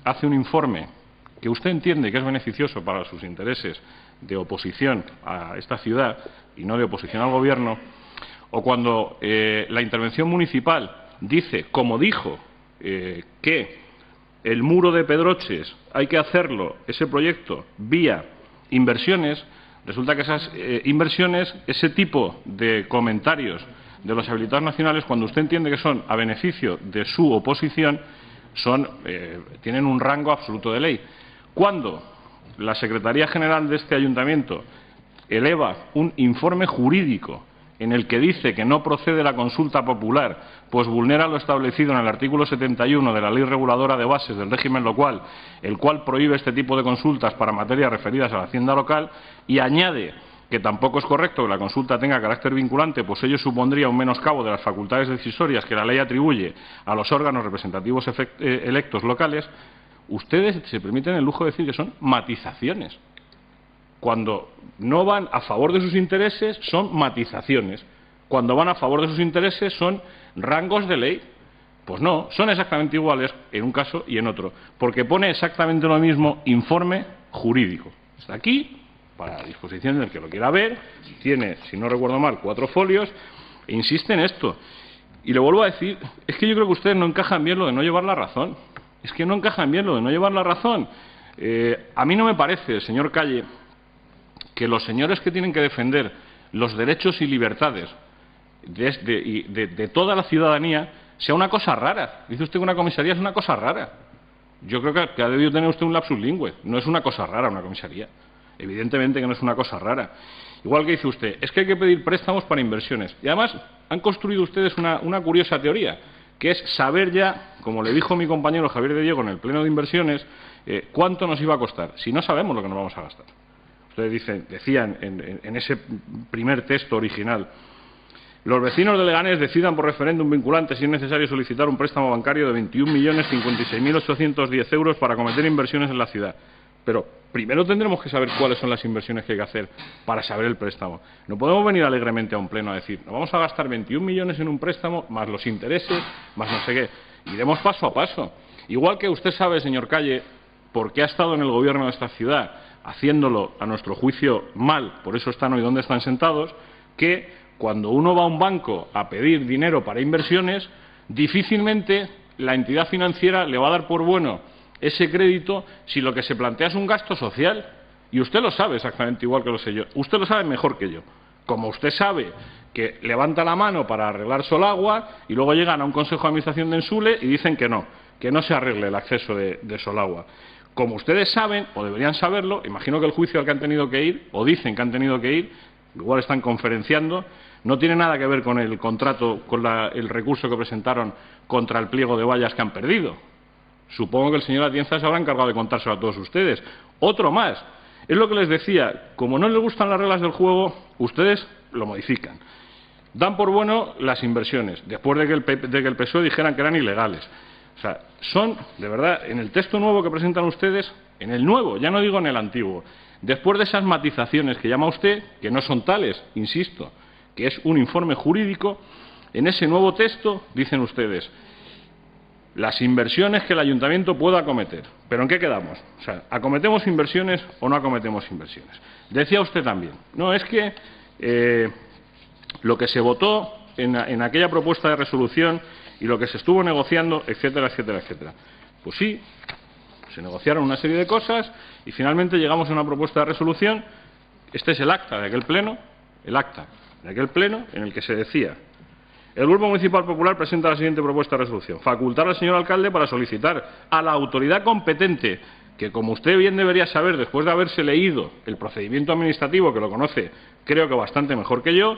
hace un informe que usted entiende que es beneficioso para sus intereses de oposición a esta ciudad y no de oposición al Gobierno, o cuando la intervención municipal dice, como dijo, que el muro de Pedroches hay que hacerlo, ese proyecto, vía inversiones, resulta que esas inversiones, ese tipo de comentarios de los habilitados nacionales, cuando usted entiende que son a beneficio de su oposición, tienen un rango absoluto de ley. Cuando la Secretaría General de este Ayuntamiento eleva un informe jurídico en el que dice que no procede la consulta popular, pues vulnera lo establecido en el artículo 71 de la Ley Reguladora de Bases del Régimen Local, el cual prohíbe este tipo de consultas para materias referidas a la hacienda local, y añade que tampoco es correcto que la consulta tenga carácter vinculante, pues ello supondría un menoscabo de las facultades decisorias que la ley atribuye a los órganos representativos electos locales, ustedes se permiten el lujo de decir que son matizaciones. Cuando no van a favor de sus intereses son matizaciones. Cuando van a favor de sus intereses son rangos de ley. Pues no, son exactamente iguales en un caso y en otro, porque pone exactamente lo mismo informe jurídico. Está aquí, para disposición del que lo quiera ver, tiene, si no recuerdo mal, 4 folios, e insiste en esto. Y le vuelvo a decir, es que yo creo que ustedes no encajan bien lo de no llevar la razón. Es que no encajan bien lo de no llevar la razón. A mí no me parece, señor Calle, que los señores que tienen que defender los derechos y libertades de toda la ciudadanía sea una cosa rara. Dice usted que una comisaría es una cosa rara. Yo creo que ha debido tener usted un lapsus lingüe. No es una cosa rara una comisaría. Evidentemente que no es una cosa rara. Igual que dice usted, es que hay que pedir préstamos para inversiones. Y además han construido ustedes una curiosa teoría, que es saber ya, como le dijo mi compañero Javier de Diego en el Pleno de Inversiones, cuánto nos iba a costar, si no sabemos lo que nos vamos a gastar. Ustedes decían en ese primer texto original, los vecinos de Leganés decidan por referéndum vinculante si es necesario solicitar un préstamo bancario de 21.056.810 euros para acometer inversiones en la ciudad. Pero primero tendremos que saber cuáles son las inversiones que hay que hacer para saber el préstamo. No podemos venir alegremente a un pleno a decir, nos vamos a gastar 21 millones en un préstamo, más los intereses, más no sé qué. Iremos paso a paso. Igual que usted sabe, señor Calle, porque ha estado en el gobierno de esta ciudad, haciéndolo, a nuestro juicio, mal, por eso están hoy donde están sentados, que cuando uno va a un banco a pedir dinero para inversiones, difícilmente la entidad financiera le va a dar por bueno ese crédito si lo que se plantea es un gasto social. Y usted lo sabe exactamente igual que lo sé yo. Usted lo sabe mejor que yo. Como usted sabe que levanta la mano para arreglar Solagua y luego llegan a un consejo de administración de Ensule y dicen que no se arregle el acceso de Solagua. Como ustedes saben, o deberían saberlo, imagino que el juicio al que han tenido que ir, o dicen que han tenido que ir, igual están conferenciando, no tiene nada que ver con el contrato, con el recurso que presentaron contra el pliego de vallas que han perdido. Supongo que el señor Atienza se habrá encargado de contárselo a todos ustedes. Otro más. Es lo que les decía, como no les gustan las reglas del juego, ustedes lo modifican. Dan por bueno las inversiones, después de que el PSOE dijeran que eran ilegales. O sea, son, de verdad, en el texto nuevo que presentan ustedes, en el nuevo, ya no digo en el antiguo, después de esas matizaciones que llama usted, que no son tales, insisto, que es un informe jurídico, en ese nuevo texto dicen ustedes las inversiones que el ayuntamiento pueda acometer. ¿Pero en qué quedamos? O sea, ¿acometemos inversiones o no acometemos inversiones? Decía usted también, no, es que lo que se votó en aquella propuesta de resolución y lo que se estuvo negociando, etcétera, etcétera, etcétera. Pues sí, se negociaron una serie de cosas y finalmente llegamos a una propuesta de resolución. Este es el acta de aquel pleno, el acta de aquel pleno en el que se decía: el Grupo Municipal Popular presenta la siguiente propuesta de resolución. Facultar al señor alcalde para solicitar a la autoridad competente, que como usted bien debería saber después de haberse leído el procedimiento administrativo, que lo conoce creo que bastante mejor que yo,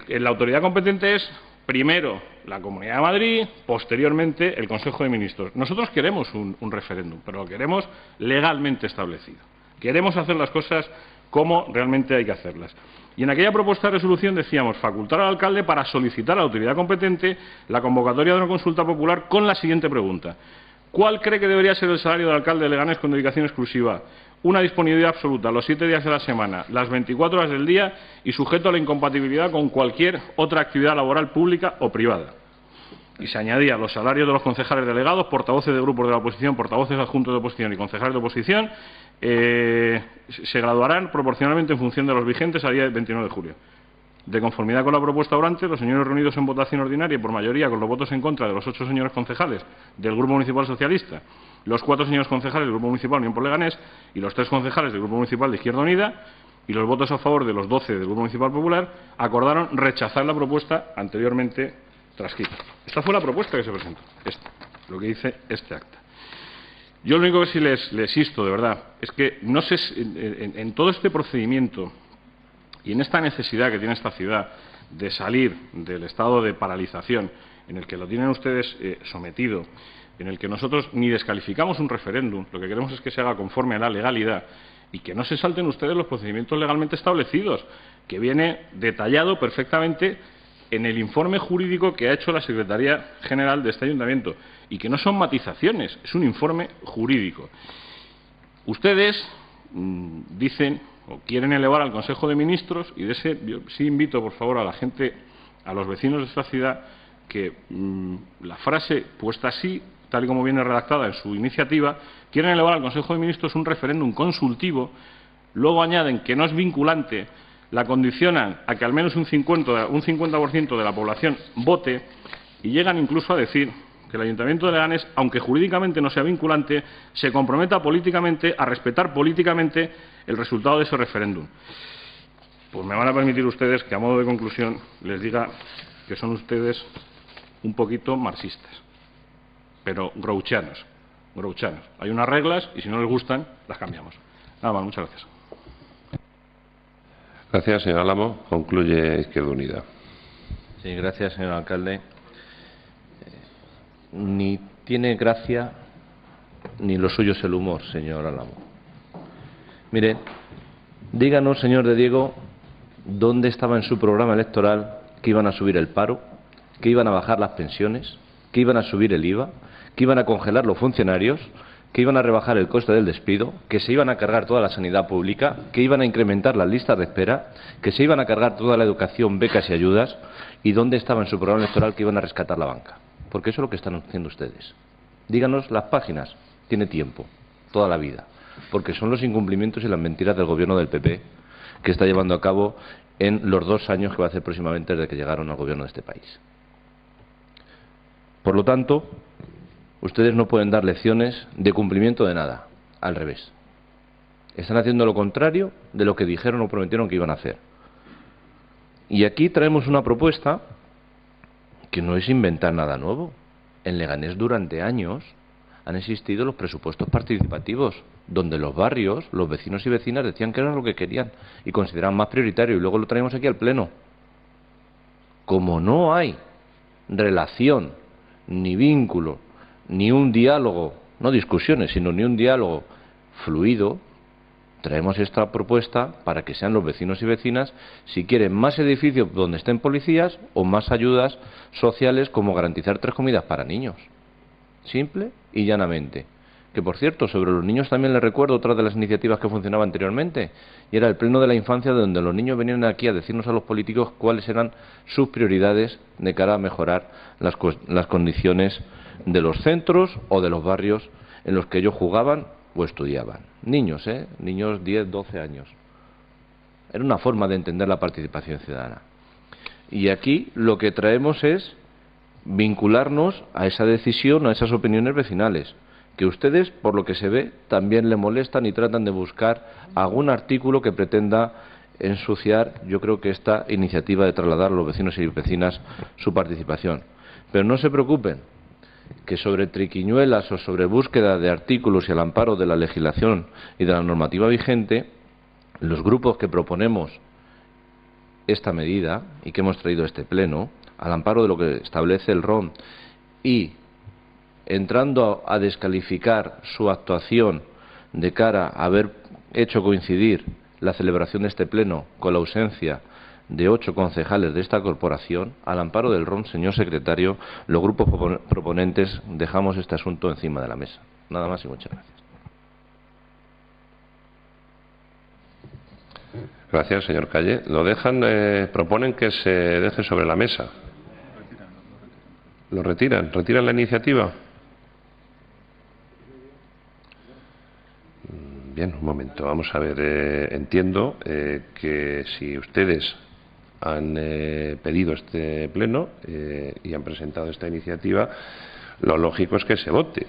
la autoridad competente es primero la Comunidad de Madrid, posteriormente el Consejo de Ministros. Nosotros queremos un referéndum, pero lo queremos legalmente establecido. Queremos hacer las cosas como realmente hay que hacerlas. Y en aquella propuesta de resolución decíamos facultar al alcalde para solicitar a la autoridad competente la convocatoria de una consulta popular con la siguiente pregunta: ¿cuál cree que debería ser el salario del alcalde de Leganés con dedicación exclusiva? Una disponibilidad absoluta los 7 días de la semana, las 24 horas del día y sujeto a la incompatibilidad con cualquier otra actividad laboral pública o privada. Y se añadía los salarios de los concejales delegados, portavoces de grupos de la oposición, portavoces adjuntos de oposición y concejales de oposición se graduarán proporcionalmente en función de los vigentes a día del 29 de julio. De conformidad con la propuesta orante, los señores reunidos en votación ordinaria y por mayoría con los votos en contra de los 8 señores concejales del Grupo Municipal Socialista, los 4 señores concejales del Grupo Municipal Unión por Leganés y los 3 concejales del Grupo Municipal de Izquierda Unida y los votos a favor de los 12 del Grupo Municipal Popular, acordaron rechazar la propuesta anteriormente transcrita. Esta fue la propuesta que se presentó, lo que dice este acta. Yo lo único que sí les insto, de verdad, es que no sé, en todo este procedimiento Y en esta necesidad que tiene esta ciudad de salir del estado de paralización en el que lo tienen ustedes sometido, en el que nosotros ni descalificamos un referéndum, lo que queremos es que se haga conforme a la legalidad y que no se salten ustedes los procedimientos legalmente establecidos, que viene detallado perfectamente en el informe jurídico que ha hecho la Secretaría General de este Ayuntamiento, y que no son matizaciones, es un informe jurídico. Ustedes dicen o quieren elevar al Consejo de Ministros, y de ese yo sí invito, por favor, a la gente, a los vecinos de esta ciudad, que la frase puesta así, tal y como viene redactada en su iniciativa, quieren elevar al Consejo de Ministros un referéndum consultivo, luego añaden que no es vinculante, la condicionan a que al menos un 50% de la población vote, y llegan incluso a decir que el Ayuntamiento de Leganés, aunque jurídicamente no sea vinculante, se comprometa políticamente a respetar políticamente el resultado de ese referéndum. Pues me van a permitir ustedes que, a modo de conclusión, les diga que son ustedes un poquito marxistas, pero grouchianos. Hay unas reglas y si no les gustan, las cambiamos. Nada más, muchas gracias. Gracias, señor Álamo. Concluye Izquierda Unida. Sí, gracias, señor alcalde. Ni tiene gracia ni lo suyo es el humor, señor Álamo. Mire, díganos, señor de Diego, dónde estaba en su programa electoral que iban a subir el paro, que iban a bajar las pensiones, que iban a subir el IVA, que iban a congelar los funcionarios, que iban a rebajar el coste del despido, que se iban a cargar toda la sanidad pública, que iban a incrementar las listas de espera, que se iban a cargar toda la educación, becas y ayudas, y dónde estaba en su programa electoral que iban a rescatar la banca. Porque eso es lo que están haciendo ustedes. Díganos las páginas, tiene tiempo, toda la vida, porque son los incumplimientos y las mentiras del gobierno del PP que está llevando a cabo en los 2 años que va a hacer próximamente desde que llegaron al gobierno de este país. Por lo tanto, ustedes no pueden dar lecciones de cumplimiento de nada, al revés. Están haciendo lo contrario de lo que dijeron o prometieron que iban a hacer. Y aquí traemos una propuesta que no es inventar nada nuevo. En Leganés durante años han existido los presupuestos participativos, donde los barrios, los vecinos y vecinas decían que era lo que querían y consideraban más prioritario, y luego lo traemos aquí al Pleno. Como no hay relación, ni vínculo, ni un diálogo, no discusiones, sino ni un diálogo fluido, traemos esta propuesta para que sean los vecinos y vecinas, si quieren más edificios donde estén policías o más ayudas sociales como garantizar 3 comidas para niños. Simple y llanamente. Que, por cierto, sobre los niños también les recuerdo otra de las iniciativas que funcionaba anteriormente, y era el Pleno de la Infancia, donde los niños venían aquí a decirnos a los políticos cuáles eran sus prioridades de cara a mejorar las condiciones de los centros o de los barrios en los que ellos jugaban o estudiaban. Niños, niños 10, 12 años. Era una forma de entender la participación ciudadana. Y aquí lo que traemos es vincularnos a esa decisión, a esas opiniones vecinales, que ustedes, por lo que se ve, también le molestan y tratan de buscar algún artículo que pretenda ensuciar, yo creo que esta iniciativa de trasladar a los vecinos y vecinas su participación. Pero no se preocupen, que sobre triquiñuelas o sobre búsqueda de artículos y al amparo de la legislación y de la normativa vigente, los grupos que proponemos esta medida y que hemos traído a este pleno, al amparo de lo que establece el RON y entrando a descalificar su actuación de cara a haber hecho coincidir la celebración de este pleno con la ausencia de 8 concejales de esta corporación, al amparo del RON, señor secretario, los grupos proponentes dejamos este asunto encima de la mesa. Nada más y muchas gracias. Gracias, señor Calle. Proponen que se deje sobre la mesa. ¿Lo retiran? ¿Retiran la iniciativa? Bien, un momento. Vamos a ver. Entiendo que si ustedes han pedido este pleno y han presentado esta iniciativa, lo lógico es que se vote.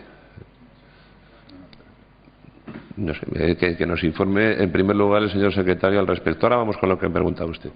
No sé, que nos informe en primer lugar el señor secretario al respecto. Ahora vamos con lo que preguntaba usted.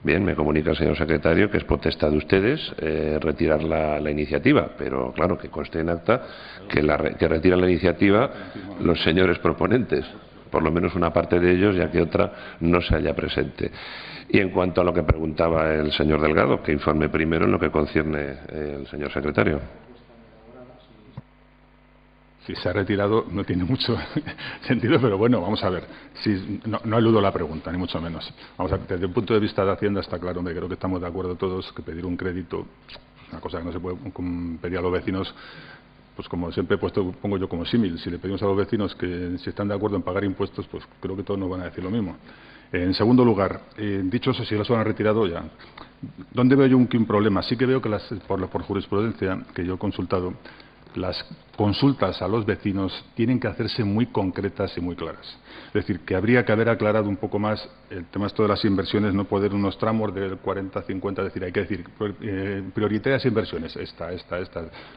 Bien, me comunica el señor secretario que es potestad de ustedes retirar la iniciativa, pero claro, que conste en acta que retiran la iniciativa los señores proponentes, por lo menos una parte de ellos, ya que otra no se halla presente. Y en cuanto a lo que preguntaba el señor Delgado, que informe primero en lo que concierne el señor secretario. Si se ha retirado no tiene mucho sentido, pero bueno, vamos a ver. Si, no eludo la pregunta, ni mucho menos. Vamos a ver, desde el punto de vista de Hacienda está claro, hombre, creo que estamos de acuerdo todos que pedir un crédito, una cosa que no se puede pedir a los vecinos, pues como siempre pongo yo como símil. Si le pedimos a los vecinos que si están de acuerdo en pagar impuestos, pues creo que todos nos van a decir lo mismo. En segundo lugar, dicho eso, si lo han retirado ya, ¿dónde veo yo un problema? Sí que veo que por jurisprudencia que yo he consultado, las consultas a los vecinos tienen que hacerse muy concretas y muy claras. Es decir, que habría que haber aclarado un poco más el tema esto de las inversiones, no poder unos tramos del 40-50, es decir, hay que decir prioritarias inversiones, esta,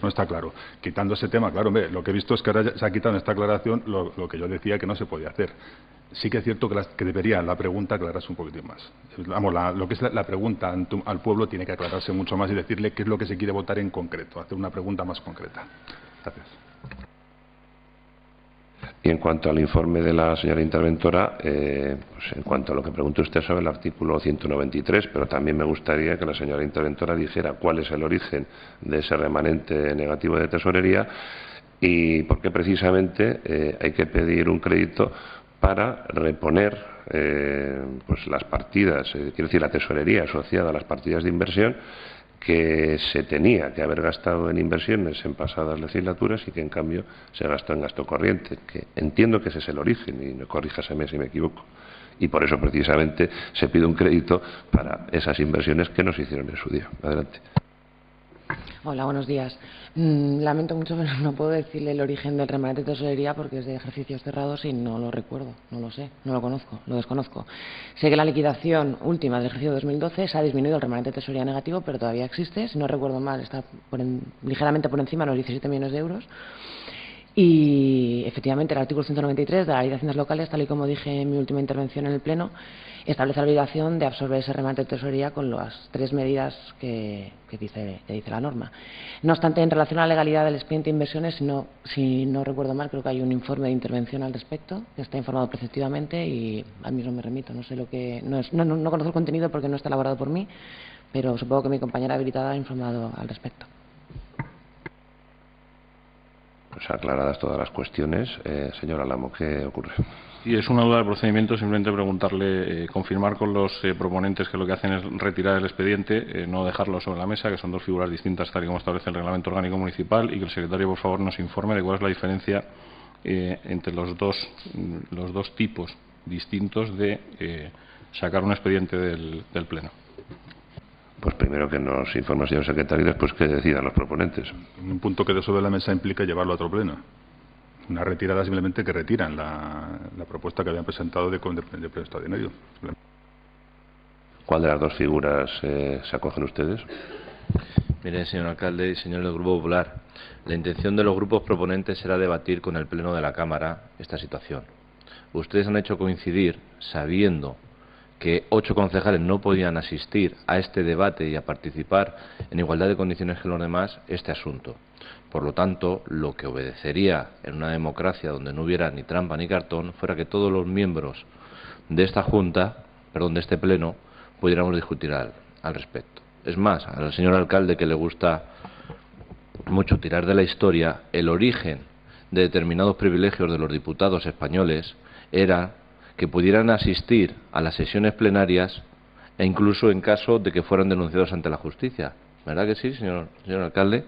no está claro. Quitando ese tema, claro, hombre, lo que he visto es que ahora se ha quitado en esta aclaración lo que yo decía que no se podía hacer. Sí que es cierto que debería la pregunta aclararse un poquitín más. Vamos, lo que es la pregunta al pueblo tiene que aclararse mucho más y decirle qué es lo que se quiere votar en concreto, hacer una pregunta más concreta. Gracias. Y en cuanto al informe de la señora interventora, pues en cuanto a lo que preguntó usted sobre el artículo 193, pero también me gustaría que la señora interventora dijera cuál es el origen de ese remanente negativo de tesorería y por qué precisamente hay que pedir un crédito para reponer pues las partidas, quiero decir, la tesorería asociada a las partidas de inversión que se tenía que haber gastado en inversiones en pasadas legislaturas y que en cambio se gastó en gasto corriente, que entiendo que ese es el origen, y me corríjaseme si me equivoco. Y por eso precisamente se pide un crédito para esas inversiones que no se hicieron en su día. Adelante. Hola, buenos días. Lamento mucho, pero no puedo decirle el origen del remanente de tesorería porque es de ejercicios cerrados y no lo recuerdo, no lo sé, no lo conozco, lo desconozco. Sé que la liquidación última del ejercicio 2012 se ha disminuido el remanente de tesorería negativo, pero todavía existe, si no recuerdo mal, está ligeramente por encima de los 17 millones de euros. Y efectivamente el artículo 193 de la Ley de Haciendas Locales, tal y como dije en mi última intervención en el Pleno, establece la obligación de absorber ese remanente de tesorería con las 3 medidas que dice la norma. No obstante, en relación a la legalidad del expediente de inversiones, si no recuerdo mal, creo que hay un informe de intervención al respecto, que está informado preceptivamente y al mismo me remito. No sé lo que no conozco el contenido porque no está elaborado por mí, pero supongo que mi compañera habilitada ha informado al respecto. Pues aclaradas todas las cuestiones, señor Álamo, ¿qué ocurre? Sí, es una duda de procedimiento, simplemente preguntarle, confirmar con los proponentes que lo que hacen es retirar el expediente, no dejarlo sobre la mesa, que son dos figuras distintas tal y como establece el Reglamento Orgánico Municipal, y que el secretario, por favor, nos informe de cuál es la diferencia entre los dos tipos distintos de sacar un expediente del Pleno. Pues primero que nos informe el señor secretario y después que decidan los proponentes. Un punto que de sobre la mesa implica llevarlo a otro pleno. Una retirada simplemente que retiran la propuesta que habían presentado de pleno extraordinario. ¿Cuál de las dos figuras se acogen ustedes? Mire, señor alcalde y señor del Grupo Popular, la intención de los grupos proponentes era debatir con el Pleno de la Cámara esta situación. Ustedes han hecho coincidir, sabiendo que 8 concejales no podían asistir a este debate y a participar en igualdad de condiciones que los demás, este asunto. Por lo tanto, lo que obedecería en una democracia donde no hubiera ni trampa ni cartón, fuera que todos los miembros de esta Junta, de este Pleno, pudiéramos discutir al respecto. Es más, al señor alcalde, que le gusta mucho tirar de la historia, el origen de determinados privilegios de los diputados españoles era que pudieran asistir a las sesiones plenarias e incluso en caso de que fueran denunciados ante la justicia. ¿Verdad que sí, señor alcalde?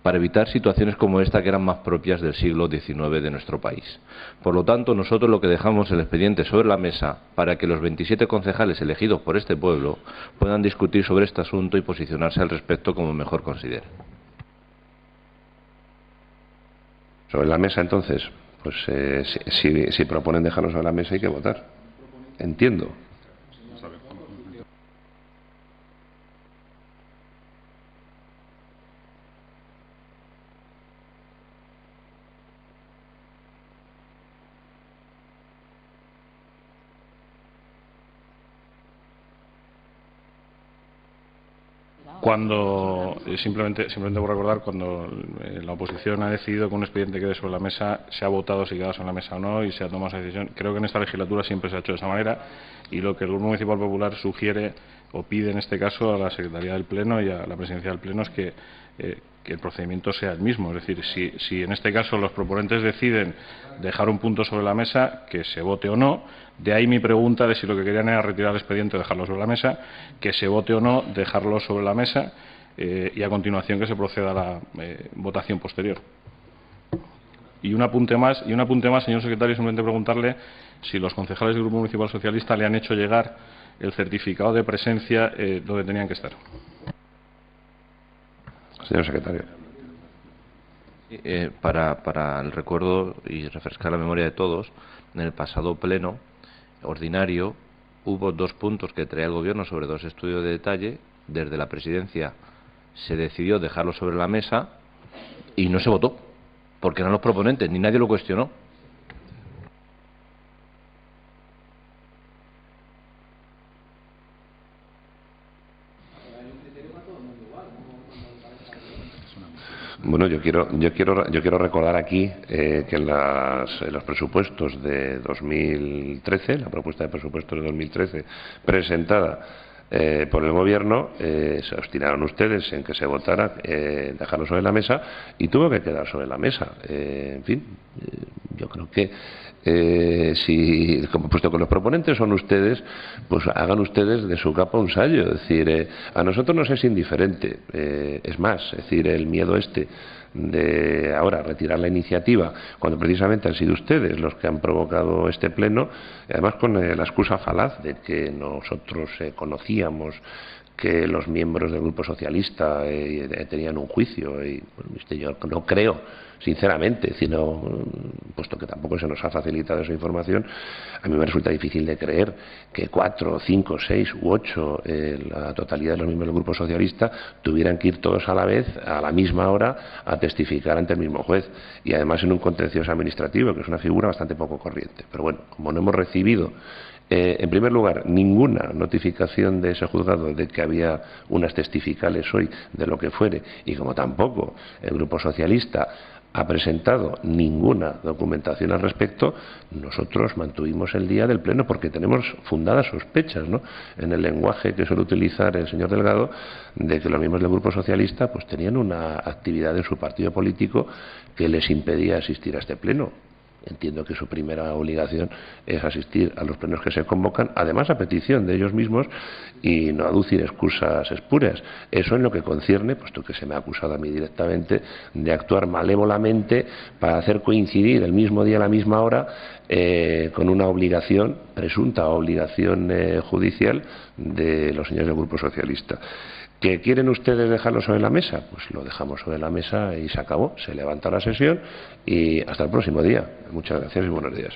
Para evitar situaciones como esta que eran más propias del siglo XIX de nuestro país. Por lo tanto, nosotros lo que dejamos el expediente sobre la mesa para que los 27 concejales elegidos por este pueblo puedan discutir sobre este asunto y posicionarse al respecto como mejor consideren. Sobre la mesa, entonces, pues si proponen dejarlo sobre la mesa hay que votar. Entiendo. Cuando, simplemente por recordar, cuando la oposición ha decidido que un expediente quede sobre la mesa, se ha votado si queda sobre la mesa o no y se ha tomado esa decisión. Creo que en esta legislatura siempre se ha hecho de esa manera y lo que el Grupo Municipal Popular sugiere o pide en este caso a la Secretaría del Pleno y a la Presidencia del Pleno es que el procedimiento sea el mismo. Es decir, si en este caso los proponentes deciden dejar un punto sobre la mesa, que se vote o no. De ahí mi pregunta de si lo que querían era retirar el expediente o dejarlo sobre la mesa, que se vote o no, dejarlo sobre la mesa y a continuación que se proceda a la votación posterior. Y un apunte más, señor secretario, simplemente preguntarle si los concejales del Grupo Municipal Socialista le han hecho llegar el certificado de presencia donde tenían que estar. Señor secretario. Para el recuerdo y refrescar la memoria de todos, en el pasado pleno ordinario hubo 2 puntos que traía el Gobierno sobre 2 estudios de detalle. Desde la Presidencia se decidió dejarlo sobre la mesa y no se votó, porque eran los proponentes, ni nadie lo cuestionó. Bueno, yo quiero recordar aquí que en los presupuestos de 2013, la propuesta de presupuestos de 2013 presentada por el Gobierno, se obstinaron ustedes en que se votara dejarlo sobre la mesa y tuvo que quedar sobre la mesa. En fin, yo creo que puesto que los proponentes son ustedes, pues hagan ustedes de su capa un sayo. Es decir, a nosotros nos es indiferente. Es más, es decir, el miedo de ahora retirar la iniciativa, cuando precisamente han sido ustedes los que han provocado este pleno, además con la excusa falaz de que nosotros conocíamos que los miembros del Grupo Socialista tenían un juicio. Y bueno, yo no creo, sinceramente, sino, puesto que tampoco se nos ha facilitado esa información, a mí me resulta difícil de creer que 4, 5, 6 u 8, la totalidad de los miembros del Grupo Socialista, tuvieran que ir todos a la vez, a la misma hora, a testificar ante el mismo juez, y además en un contencioso administrativo, que es una figura bastante poco corriente. Pero bueno, como no hemos recibido en primer lugar, ninguna notificación de ese juzgado de que había unas testificales hoy de lo que fuere, y como tampoco el Grupo Socialista ha presentado ninguna documentación al respecto, nosotros mantuvimos el día del pleno porque tenemos fundadas sospechas, ¿no?, en el lenguaje que suele utilizar el señor Delgado, de que los miembros del Grupo Socialista pues tenían una actividad en su partido político que les impedía asistir a este pleno. Entiendo que su primera obligación es asistir a los plenos que se convocan, además a petición de ellos mismos, y no aducir excusas espurias. Eso en lo que concierne, puesto que se me ha acusado a mí directamente de actuar malévolamente para hacer coincidir el mismo día a la misma hora con una obligación, presunta obligación judicial de los señores del Grupo Socialista. ¿Que quieren ustedes dejarlo sobre la mesa? Pues lo dejamos sobre la mesa y se acabó. Se levanta la sesión y hasta el próximo día. Muchas gracias y buenos días.